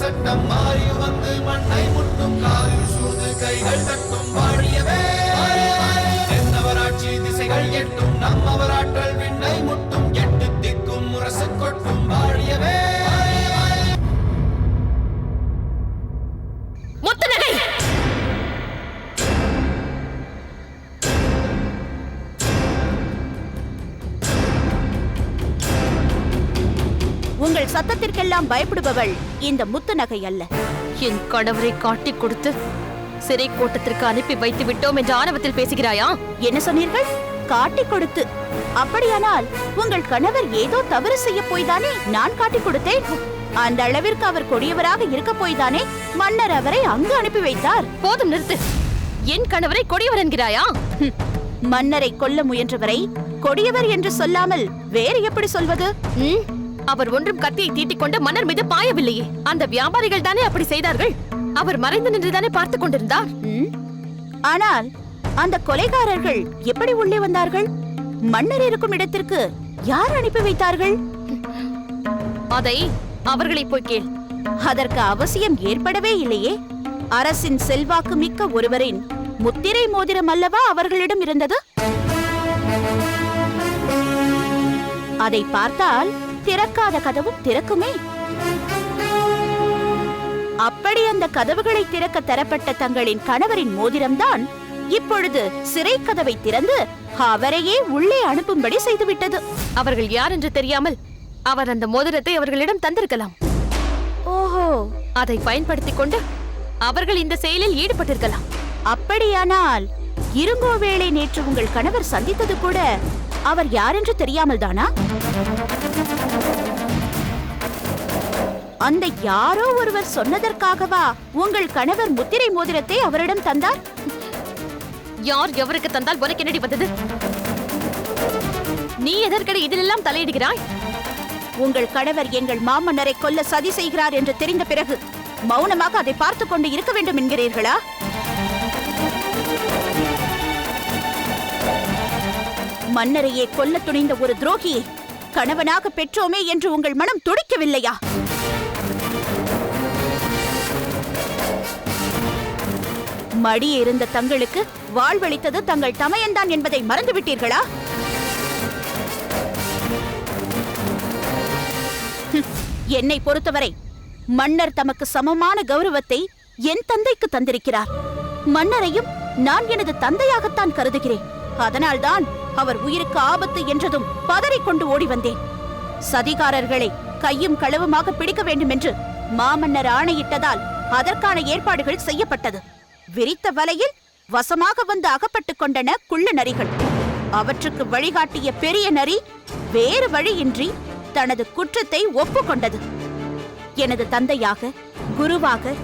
சட்டம் மாறி வந்து மண்ணை முட்டும் காலில் சூழ்ந்து கைகள் தட்டும் வாழியவே தென்னவராட்சி திசைகள் எட்டும் நம்மவராற்றல் விண்ணை முட்டும் எட்டு திக்கும் முரசு கொட்டும் வாழியவே. உங்கள் சத்தத்திற்கெல்லாம் பயப்படுபவள் இந்த முத்து நகை அல்ல. என் கணவரை காட்டிக் கொடுத்து சிறை கோட்டத்திற்கு அனுப்பி வைத்து விட்டோம் என்ற ஆணவத்தில் பேசுகிறாயா? என்ன சொன்னீர்கள்? காட்டிக் கொடுத்து? அப்படியானால் உங்கள் கணவர் ஏதோ தவறு செய்ய போய்தானே நான் காட்டிக் கொடுத்தேன். அந்த அளவிற்கு அவர் கொடியவராக இருக்க போய்தானே மன்னர் அவரை அங்கு அனுப்பி வைத்தார். போதும், நிறுத்து. என் கணவரை கொடியவர் என்கிறாயா? மன்னரை கொல்ல முயன்றவரை கொடியவர் என்று சொல்லாமல் வேறு எப்படி சொல்வது? அவர் ஒன்றும் கத்தியை தீட்டிக் கொண்டு மன்னர் மீது பாயவில்லையே. அந்த வியாபாரிகள் தானே அப்படி செய்தார்கள். அவர் மறைந்து நின்றுதானே பார்த்துக் கொண்டிருந்தார். ஆனால் அந்த கொலைகாரர்கள் எப்படி உள்ளே வந்தார்கள்? மன்னர் இருக்கும் இடத்திற்கு யார் அனுப்பி வைத்தார்கள்? அதை அவர்களை போய் கேள். அதற்கு அவசியம் ஏற்படவே இல்லையே. அரசின் செல்வாக்கு மிக்க ஒருவரின் முத்திரை மோதிரம் அல்லவா அவர்களிடம் இருந்தது. அதை பார்த்தால் திறக்காத கதவும் திறக்குமே. அப்படி அந்த கதவுகளை திறக்க தரப்பட்ட தங்களின் கணவரின் மோதிரம்தான் இப்பொழுது சிறை கதவை திறந்து அவரையே உள்ளே அனுப்பும்படி செய்துவிட்டது. அவர்கள் யார் என்று தெரியாமல் அவர் அந்த மோதிரத்தை அவர்களிடம் தந்திருக்கலாம். ஓஹோ, அதை பயன்படுத்திக் கொண்டு அவர்கள் இந்த செயலில் ஈடுபட்டிருக்கலாம். அப்படியானால் இருங்கோவேளை நேற்று உங்கள் கணவர் சந்தித்தது கூட அவர் யார் என்று தெரியாமல் தானா? அந்த யாரோ ஒருவர் சொன்னதற்காகவா உங்கள் கணவர் முத்திரை மோதிரத்தை அவரிடம் தந்தார்? யார் எவருக்கு தந்தால் உனக்கு என்னடி வந்தது? நீ எதற்கடி இதிலெல்லாம் தலையிடுகிறாய்? உங்கள் கணவர் எங்கள் மாமன்னரை கொல்ல சதி செய்கிறார் என்று தெரிந்த பிறகு மௌனமாக அதை பார்த்துக் கொண்டு இருக்க வேண்டும் என்கிறீர்களா? மன்னரையே கொல்ல துணிந்த ஒரு துரோகியை கணவனாக பெற்றோமே என்று உங்கள் மனம் துடிக்கவில்லையா? மடியே இருந்த தங்களுக்கு வாழ்வளித்தது தங்கள் தமையன்தான் என்பதை மறந்துவிட்டீர்களா? என்னை பொறுத்தவரை மன்னர் தமக்கு சமமான கௌரவத்தை என் தந்தைக்கு தந்திருக்கிறார். மன்னரையும் நான் எனது தந்தையாகத்தான் கருதுகிறேன். அதனால்தான் அவர் உயிருக்கு ஆபத்து என்றதும் பதறிக்கொண்டு ஓடி வந்தேன். சதிகாரர்களை கையும் களவுமாக பிடிக்க வேண்டும் என்று மாமன்னர் ஆணையிட்டதால் அதற்கான ஏற்பாடுகள் செய்யப்பட்டது. விரித்த வலையில் வசமாக வந்து அகப்பட்டுக் கொண்டன குள்ள நரிகள். அவற்றுக்கு வழிகாட்டிய பெரிய நரி வேறு வழியின்றி தனது குற்றத்தை ஒப்புக்கொண்டது. எனது தந்தையாக, குருவாக,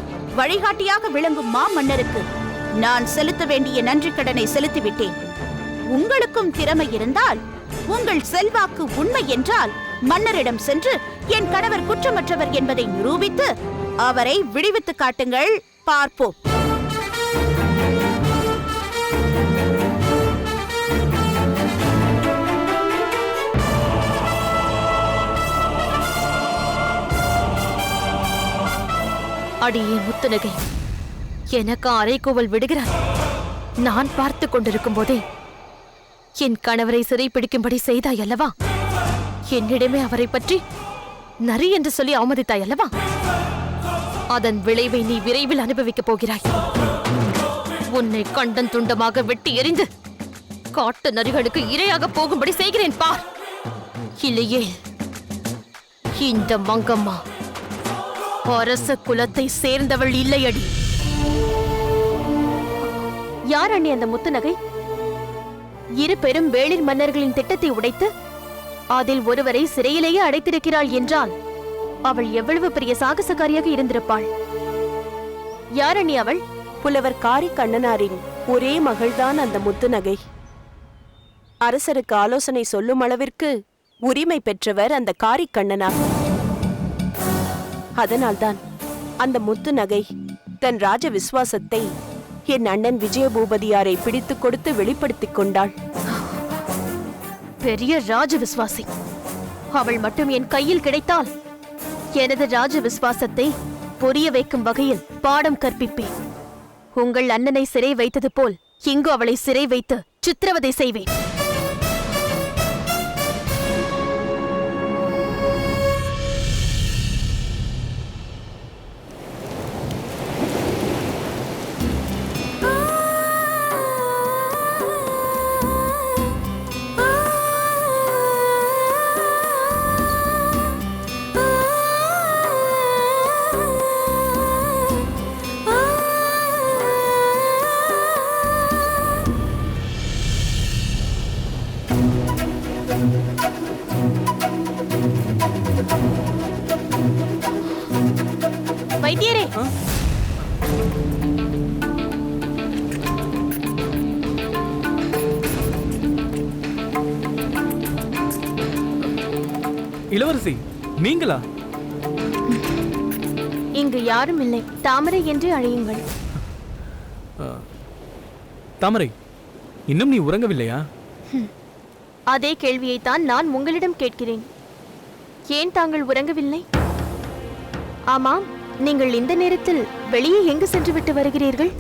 வழிகாட்டியாக விளங்கும் மாமன்னருக்கு நான் செலுத்த வேண்டிய நன்றி கடனை செலுத்திவிட்டேன். உங்களுக்கும் திறமை இருந்தால், உங்கள் செல்வாக்கு உண்மை என்றால் மன்னரிடம் சென்று என் கணவர் குற்றமற்றவர் என்பதை நிரூபித்து அவரை விடுவித்து காட்டுங்கள், பார்ப்போம். அடியே முத்துநகை, எனக்கு அரைக்கூவல் விடுகிறார். நான் பார்த்து கொண்டிருக்கும் போதே என் கணவரை சிறை பிடிக்கும்படி செய்தாய் அல்லவா? என்னிடமே அவரை பற்றி நரி என்று சொல்லி அவமதித்தாய் அல்லவா? அதன் விளைவை நீ விரைவில் அனுபவிக்கப் போகிறாய். உன்னை கண்டன் துண்டமாக வெட்டி எறிந்து காட்டு நரிகளுக்கு இரையாக போகும்படி செய்கிறேன் பார். இல்லையே, இந்த மங்கம்மா அரச குலத்தை சேர்ந்தவள் இல்லையடி. யார் அண்ணி அந்த முத்துநகை? இரு பெரும் வேளிர் மன்னர்களின் திட்டத்தை உடைத்து அதில் ஒருவரை சிறையிலேயே அடைத்திருக்கிறாள் என்றால் அவள் எவ்வளவு பெரிய சாகசக்காரியாக இருந்திருப்பாள். யார் அண்ணி அவள்? புலவர் காரி கண்ணனாரின் ஒரே மகள்தான் அந்த முத்துநகை. அரசருக்கு ஆலோசனை சொல்லும் அளவிற்கு உரிமை பெற்றவர் அந்த காரி கண்ணனார். அதனால்தான் அந்த முத்துநகை தன் ராஜ விசுவாசத்தை என் அண்ணன் விஜயபூபதியாரை பிடித்துக் கொடுத்து வெளிப்படுத்திக் கொண்டாள். பெரிய ராஜ விசுவாசி. அவள் மட்டும் என் கையில் கிடைத்தால் எனது ராஜ விசுவாசத்தை புரிய வைக்கும் வகையில் பாடம் கற்பிப்பேன். உங்கள் அண்ணனை சிறை வைத்தது போல் இங்கு அவளை சிறை வைத்து சித்திரவதை செய்வேன். வைத்தியரே, இளவரசி, நீங்களா? இங்கு யாரும் இல்லை. தாமரை என்று அழையுங்கள். தாமரை, இன்னும் நீ உறங்கவில்லையா? அதே கேள்வியைத்தான் நான் உங்களிடம் கேட்கிறேன். ஏன் தாங்கள் உறங்கவில்லை? ஆமாம், நீங்கள் இந்த நேரத்தில் வெளியே எங்கு சென்று விட்டு வருகிறீர்கள்?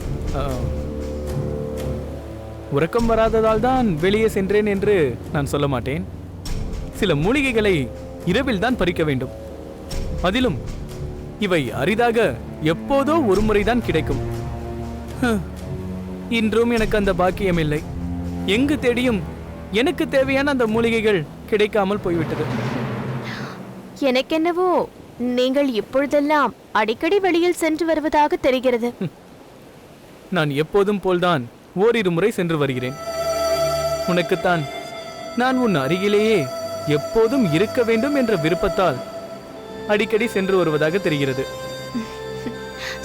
உறக்கம் வராததால் தான் வெளியே சென்றேன் என்று நான் சொல்ல மாட்டேன். சில மூலிகைகளை இரவில் தான் பறிக்க வேண்டும். அதிலும் இவை அரிதாக எப்போதோ ஒரு முறைதான் கிடைக்கும். இன்றும் எனக்கு அந்த பாக்கியம் இல்லை. எங்கு தேடியும் எனக்கு தேவையான அந்த மூலிகைகள் கிடைக்காமல் போய்விட்டது. எனக்கென்னவோ நீங்கள் இப்பொழுதெல்லாம் அடிக்கடி வெளியில் சென்று வருவதாக தெரிகிறது. நான் எப்போதும் போல்தான் ஓரிரு முறை சென்று வருகிறேன். உனக்குத்தான் நான் உன் அருகிலேயே எப்போதும் இருக்க வேண்டும் என்ற விருப்பத்தால் அடிக்கடி சென்று வருவதாக தெரிகிறது.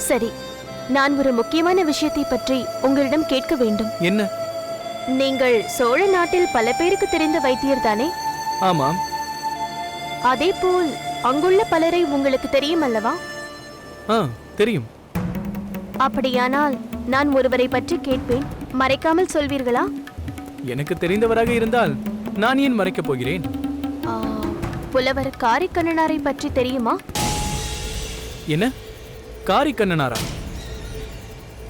சரி, நான் ஒரு முக்கியமான விஷயத்தை பற்றி உங்களிடம் கேட்க வேண்டும். என்ன? நீங்கள் சோழ நாட்டில் பல பேருக்கு தெரிந்த வைத்தியர் தானே? ஆமாம். அதேபோல் அங்குள்ள பலரை உங்களுக்கு தெரியும் அல்லவா? தெரியும். அப்படியானால் நான் ஒருவரை பற்றி கேட்பேன், மறைக்காமல் சொல்வீர்களா? எனக்கு தெரிந்தவராக இருந்தால் நான் ஏன் மறைக்கப் போகிறேன்? புலவர் காரிக்கண்ணனாரை பற்றி தெரியுமா? என்ன? காரிக்கண்ணனாரா?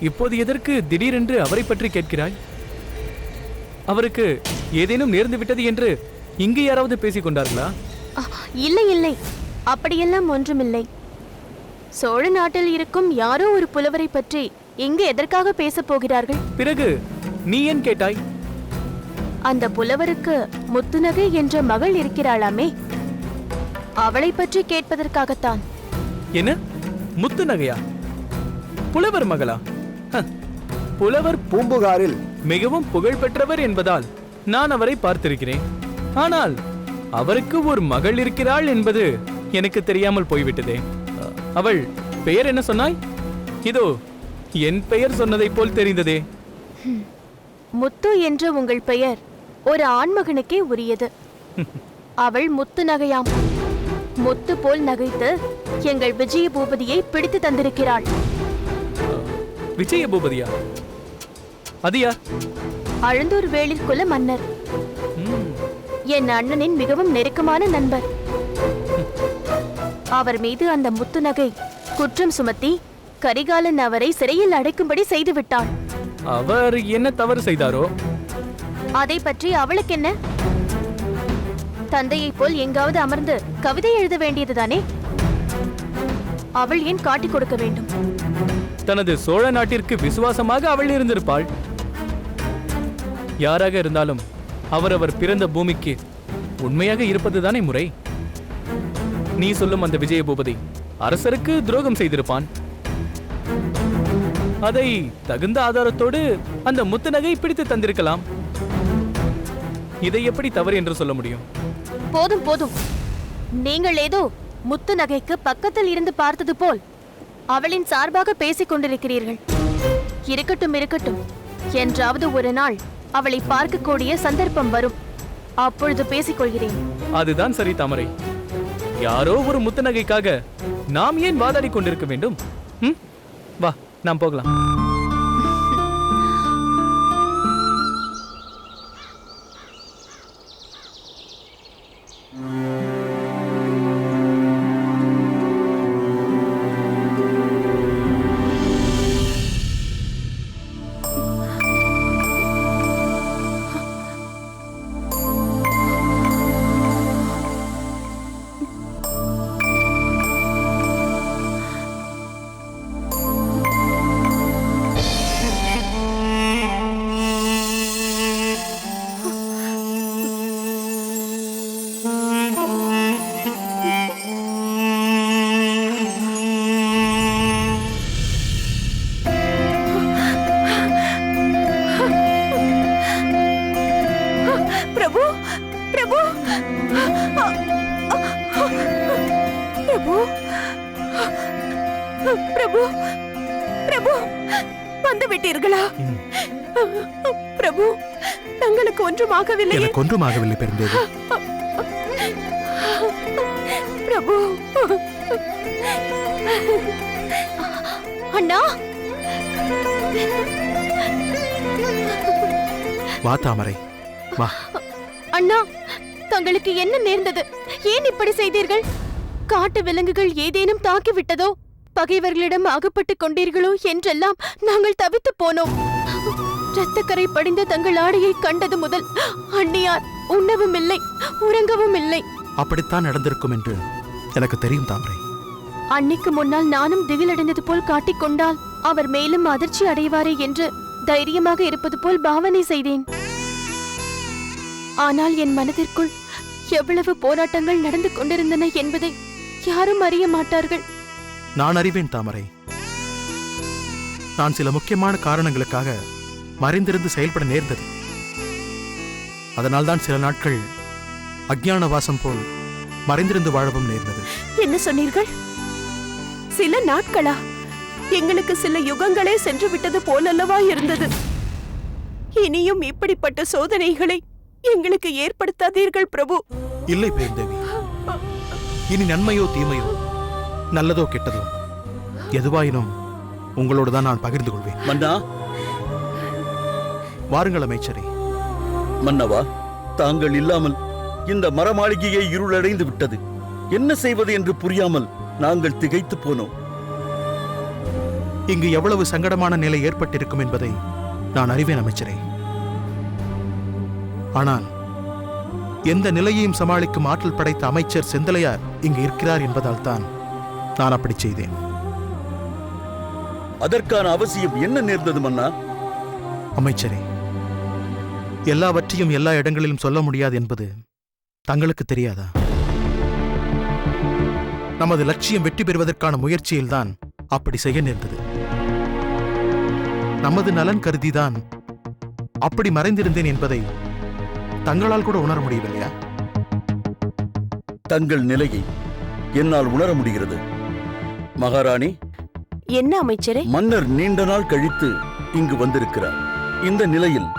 இப்போது எதற்கு திடீரென்று அவரை பற்றி கேட்கிறாய்? அவருக்கு ஏதேனும் நேர்ந்து விட்டது என்று இங்கு யாராவது பேசிக் கொண்டார்களா? இல்லை இல்லை, அப்படியெல்லாம் ஒன்றுமில்லை. சோழ நாட்டில் இருக்கும் யாரோ ஒரு புலவரை பற்றி இங்கு எதற்காக பேசப் போகிறார்கள்? பிறகு நீ ஏன் கேட்டாய்? அந்த புலவருக்கு முத்துநகை என்ற மகள் இருக்கிறாளாமே, அவளை பற்றி கேட்பதற்காகத்தான். என்ன? முத்துநகையா? புலவர் மகளா? புலவர் பூம்புகாரில் மிகவும் புகழ் பெற்றவர் என்பதால் நான் அவரை பார்த்திருக்கிறேன். ஆனால் அவருக்கு ஒரு மகள் இருக்கிறாள் என்பது எனக்கு தெரியாமல் போய்விட்டதே. அவள் பெயர் என்ன சொன்னாய்? இதோ என் பெயர் சொன்னதை போல் தெரிந்ததே. முத்து என்ற உங்கள் பெயர் ஒரு ஆண்மகனுக்கே உரியது. அவள் முத்து நகையாம். முத்து போல் நகைத்து எங்கள் விஜய பூபதியை பிடித்து தந்திருக்கிறாள். விஜய பூபதியா? அது யார்? அழுந்தூர் வேளிர் குல மன்னர், என் அண்ணனின் மிகவும் நெருக்கமான நண்பர். அவர் மீது அந்த முத்து நகை குற்றம் சுமத்தி கரிகாலன் அவரை சிறையில் அடைக்கும்படி செய்துவிட்டாள். அவர் என்ன தவறு செய்தாரோ? அதை பற்றி அவளுக்கு என்ன? தந்தையை போல் எங்காவது அமர்ந்து கவிதை எழுத வேண்டியதுதானே. அவள் ஏன் காட்டிக் கொடுக்க வேண்டும்? தனது சோழ நாட்டிற்கு விசுவாசமாக அவள் இருந்திருப்பாள். யாராக இருந்தாலும் அவரவர் பிறந்த பூமிக்கு உண்மையாக இருப்பதுதானே முறை. நீ சொல்லும் அந்த விஜய பூபதி அரசருக்கு துரோகம் செய்திருப்பான். அதை தகுந்த ஆதாரத்தோடு அந்த முத்து நகை பிடித்து தந்திருக்கலாம். இதை எப்படி தவறு என்று சொல்ல முடியும்? போதும் போதும், நீங்கள் ஏதோ முத்து நகைக்கு பக்கத்தில் இருந்து பார்த்தது போல் அவளின் சார்பாக பேசிக் கொண்டிருக்கிறீர்கள். இருக்கட்டும் இருக்கட்டும், என்றாவது ஒரு நாள் அவளை பார்க்கக்கூடிய சந்தர்ப்பம் வரும், அப்பொழுது பேசிக்கொள்கிறேன். அதுதான் சரி தாமரை. யாரோ ஒரு முத்து நகைக்காக நாம் ஏன் வாதாடி கொண்டிருக்க வேண்டும்? வா, நாம் போகலாம். பிரபு பிரபு பிரபு வந்து விட்டீர்களா? பிரபு, தங்களுக்கு ஒன்றுமாகவில்லை. எனக்கு ஒன்றுமாகவில்லை பெருந்தேவி. பிரபு. அண்ணா, வா தாமரை, வா. அண்ணா, தங்களுக்கு என்ன நேர்ந்தது? ஏன் இப்படி செய்தீர்கள்? காட்டு விலங்குகள் ஏதேனும் தாக்கிவிட்டதோ, பகைவர்களிடம் அகப்பட்டுக் கொண்டீர்களோ என்றெல்லாம் நாங்கள் தவித்து போனோம். இரத்தக்கரை படிந்த தங்கள் ஆடையை கண்டது முதல் அண்ணியார் உண்ணவும் இல்லை, உறங்கவும் இல்லை. அப்படித்தான் நடந்திருக்கும் என்று எனக்கு தெரியும் தாமரை. அன்னிக்கு முன்னால் நானும் திகிலடைந்தது போல் காட்டிக்கொண்டால் அவர் மேலும் அதிர்ச்சி அடைவாரே என்று தைரியமாக இருப்பது போல் பாவனை செய்தேன். ஆனால் என் மனதிற்குள் எவ்வளவு போராட்டங்கள் நடந்து கொண்டிருந்தன என்பதை யாரும் அறிய மாட்டார்கள். நான் அறிவேன் தாமரை. நான் சில முக்கியமான காரணங்களுக்காக மறைந்திருந்து செயல்பட நேர்ந்தது. அதனால்தான் சில நாட்கள் அஞ்ஞான வாசம் போல் மறைந்திருந்து வாழவும் நேர்ந்தது. என்ன சொன்னீர்கள்? சில நாட்களா? எங்களுக்கு சில யுகங்களே சென்று விட்டது போலல்லவா இருந்தது. இனியும் இப்படிப்பட்ட சோதனைகளை எங்களுக்கு ஏற்படுத்தாதீர்கள் பிரபு. இல்லை பெருந்தேவி, இனி நன்மையோ தீமையோ, நல்லதோ கெட்டதோ, எதுவாயினும் உங்களோடு தான் நான் பகிர்ந்து கொள்வேன். மன்னா, வாருங்கள் அமைச்சரே. மன்னவா, தாங்கள் இல்லாமல் இந்த மரமாளிகையை இருளடைந்து விட்டது. என்ன செய்வது என்று புரியாமல் நாங்கள் திகைத்து போனோம். இங்கு எவ்வளவு சங்கடமான நிலை ஏற்பட்டிருக்கும் என்பதை நான் அறிவேன் அமைச்சரே. ஆனால் எந்த நிலையையும் சமாளிக்கும் ஆற்றல் படைத்த அமைச்சர் செந்தலையார் இங்கு இருக்கிறார் என்பதால் தான் நான் அப்படி செய்தேன். அதற்கான அவசியம் என்ன நேர்ந்தது மன்னா? அமைச்சரே, எல்லாவற்றையும் எல்லா இடங்களிலும் சொல்ல முடியாது என்பது தங்களுக்கு தெரியாதா? நமது லட்சியம் வெற்றி பெறுவதற்கான முயற்சியில்தான் அப்படி செய்ய நேர்ந்தது. நமது நலன் கருதிதான் அப்படி மறைந்திருந்தேன் என்பதை தங்களால் கூட உணர முடியவில்லையா? தங்கள் நிலையை என்னால் உணர முடிகிறது. மகாராணி, என்ன அமைச்சரே? மன்னர் நீண்ட நாள் கழித்து இங்கு வந்திருக்கிறார். இந்த நிலையில்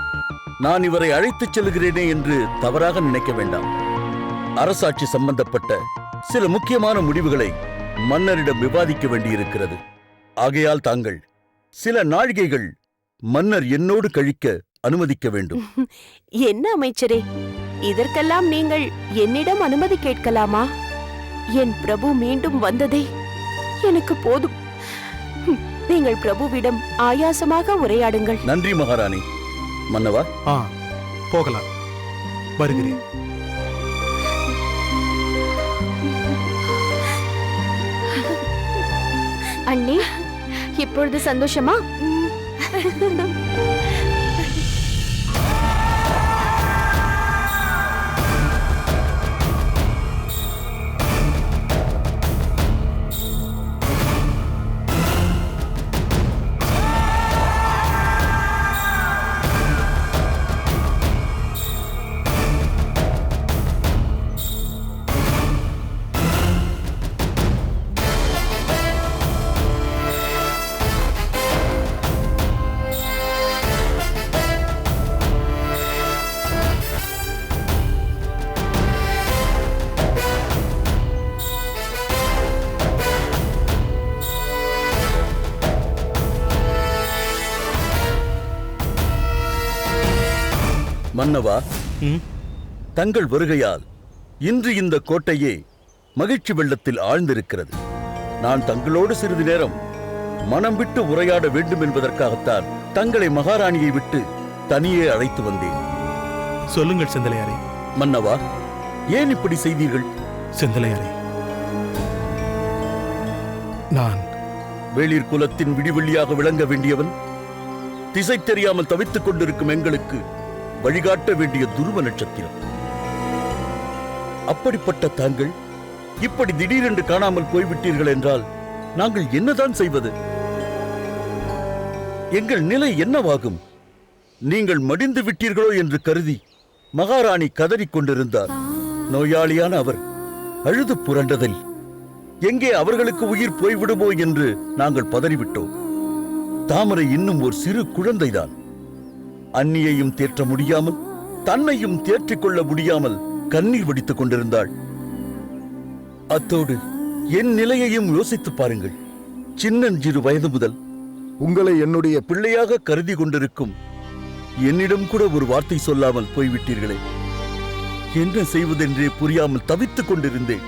நான் இவரை அழைத்துச் செல்கிறேனே என்று தவறாக நினைக்க வேண்டாம். அரசாட்சி சம்பந்தப்பட்ட சில முக்கியமான முடிவுகளை மன்னரிடம் விவாதிக்க வேண்டியிருக்கிறது. ஆகையால் தாங்கள் சில நாழிகைகள் மன்னர் என்னோடு கழிக்க அனுமதிக்க வேண்டும். என்ன அமைச்சரே, இதற்கெல்லாம் நீங்கள் என்னிடம் அனுமதி கேட்கலாமா? என் பிரபு மீண்டும் வந்ததே எனக்கு போதும். நீங்கள் பிரபுவிடம் ஆயாசமாக உரையாடுங்கள். நன்றி மகாராணி. மன்னவா, போகலாம். வருகிறேன். அண்ணி, இப்பொழுது சந்தோஷமா? மன்னவா, தங்கள் வருகையால் இன்று இந்த கோட்டையே மகிழ்ச்சி வெள்ளத்தில் ஆழ்ந்திருக்கிறது. நான் தங்களோடு சிறிது நேரம் மனம் விட்டு உரையாட வேண்டும் என்பதற்காகத்தான் தங்களை மகாராணியை விட்டு தனியே அழைத்து வந்தேன். சொல்லுங்கள் செந்தலையாரே. மன்னவா, ஏன் இப்படி செய்தீர்கள்? செந்தலையாரே, நான் வேளிர் குலத்தின் விடிவெள்ளியாக விளங்க வேண்டியவன் திசை தெரியாமல் தவித்துக் கொண்டிருக்கும் எங்களுக்கு வழிகாட்ட வேண்டிய துருவ நட்சத்திரம். அப்படிப்பட்ட தாங்கள் இப்படி திடீரென்று காணாமல் போய்விட்டீர்கள் என்றால் நாங்கள் என்னதான் செய்வது? எங்கள் நிலை என்னவாகும்? நீங்கள் மடிந்து விட்டீர்களோ என்று கருதி மகாராணி கதறிக் கொண்டிருந்தார். நோயாளியான அவர் அழுது புரண்டதில் எங்கே அவர்களுக்கு உயிர் போய்விடுமோ என்று நாங்கள் பதறிவிட்டோம். தாமரை இன்னும் ஒரு சிறு குழந்தைதான். அன்னியையும் தேற்ற முடியாமல், தன்னையும் தேற்றிக் கொள்ள முடியாமல் கண்ணீர் வடித்துக் கொண்டிருந்தாள். அத்தோடு என் நிலையையும் யோசித்து பாருங்கள். சின்னஞ்சிறு வயது முதல் உங்களை என்னுடைய பிள்ளையாக கருதி கொண்டிருக்கும் என்னிடம் கூட ஒரு வார்த்தை சொல்லாமல் போய்விட்டீர்களே. என்ன செய்வதென்றே புரியாமல் தவித்துக் கொண்டிருந்தேன்.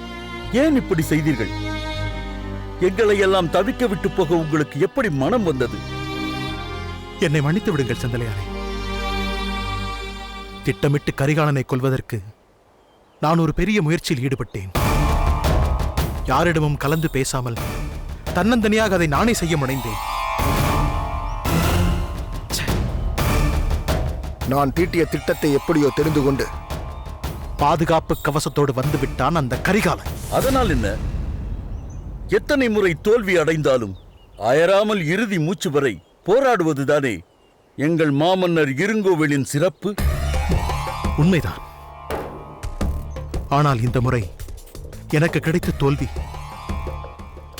ஏன் இப்படி செய்தீர்கள்? எங்களை எல்லாம் தவிக்க விட்டு போக உங்களுக்கு எப்படி மனம் வந்தது? என்னை மன்னித்து விடுங்கள் செந்தலையாரே. திட்டமிட்டு கரிகாலனை கொல்வதற்கு நான் ஒரு பெரிய முயற்சியில் ஈடுபட்டேன். யாரிடமும் கலந்து பேசாமல் தன்னந்தனியாக அதை நானே செய்ய முனைந்தேன். நான் தீட்டிய திட்டத்தை எப்படியோ தெரிந்து கொண்டு பாதுகாப்பு கவசத்தோடு வந்து விட்டான் அந்த கரிகாலன். அதனால் என்ன? எத்தனை முறை தோல்வி அடைந்தாலும் அயராமல் இறுதி மூச்சு வரை போராடுவதுதானே எங்கள் மாமன்னர் இருங்கோவேளின் சிறப்பு. உண்மைதான். ஆனால் இந்த முறை எனக்கு கிடைத்த தோல்வி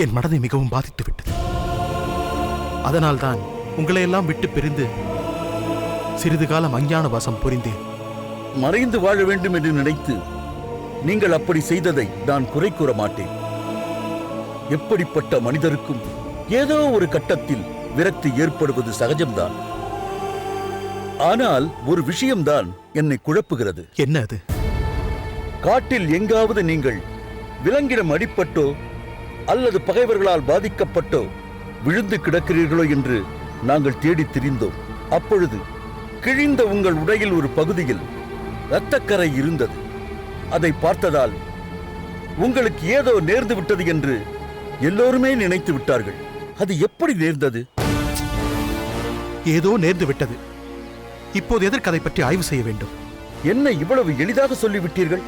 என் மனதை மிகவும் பாதித்து விட்டது. அதனால்தான் உங்களை எல்லாம் விட்டு பிரிந்து சிறிது காலம் அஞ்ஞான வாசம் புரிந்தேன். மறைந்து வாழ வேண்டும் என்று நினைத்து நீங்கள் அப்படி செய்ததை நான் குறை கூற மாட்டேன். எப்படிப்பட்ட மனிதருக்கும் ஏதோ ஒரு கட்டத்தில் விரக்தி ஏற்படுவது சகஜம்தான். ஆனால் ஒரு விஷயம்தான் என்னை குழப்புகிறது. என்ன அது? காட்டில் எங்காவது நீங்கள் விலங்கிடம் அடிப்பட்டோ அல்லது பகைவர்களால் பாதிக்கப்பட்டோ விழுந்து கிடக்கிறீர்களோ என்று நாங்கள் தேடித் திரிந்தோம். அப்பொழுது கிழிந்த உங்கள் உடையில் ஒரு பகுதியில் இரத்தக்கரை இருந்தது. அதை பார்த்ததால் உங்களுக்கு ஏதோ நேர்ந்து விட்டது என்று எல்லோருமே நினைத்து விட்டார்கள். அது எப்படி நேர்ந்தது? ஏதோ நேர்ந்து விட்டது. இப்போது எதற்கு அதை பற்றி ஆய்வு செய்ய வேண்டும்? என்ன இவ்வளவு எளிதாக சொல்லிவிட்டீர்கள்?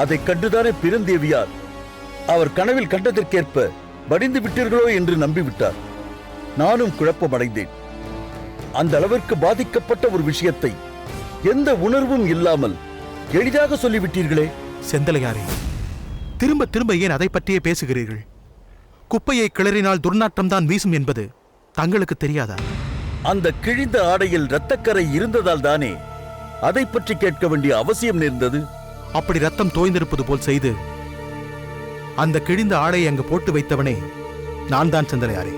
அதை கண்டுதானே பிறந்தேவியார் அவர் கனவில் கண்டதற்கேற்ப படிந்து விட்டீர்களோ என்று நம்பிவிட்டார். நானும் குழப்பமடைந்தேன். அந்த அளவிற்கு பாதிக்கப்பட்ட ஒரு விஷயத்தை எந்த உணர்வும் இல்லாமல் எளிதாக சொல்லிவிட்டீர்களே. செந்தலையாரே, திரும்ப திரும்ப ஏன் அதை பற்றியே பேசுகிறீர்கள்? குப்பையை கிளறினால் துர்நாற்றம் தான் வீசும் என்பது தங்களுக்கு தெரியாதா? அந்த கிழிந்த ஆடையில் இரத்தக்கரை இருந்ததால் தானே அதை பற்றி கேட்க வேண்டிய அவசியம் நேர்ந்தது. அப்படி ரத்தம் தோய்ந்திருப்பது போல் செய்து அந்த கிழிந்த ஆடையை அங்கு போட்டு வைத்தவனே நான் தான் செந்தலையாரே.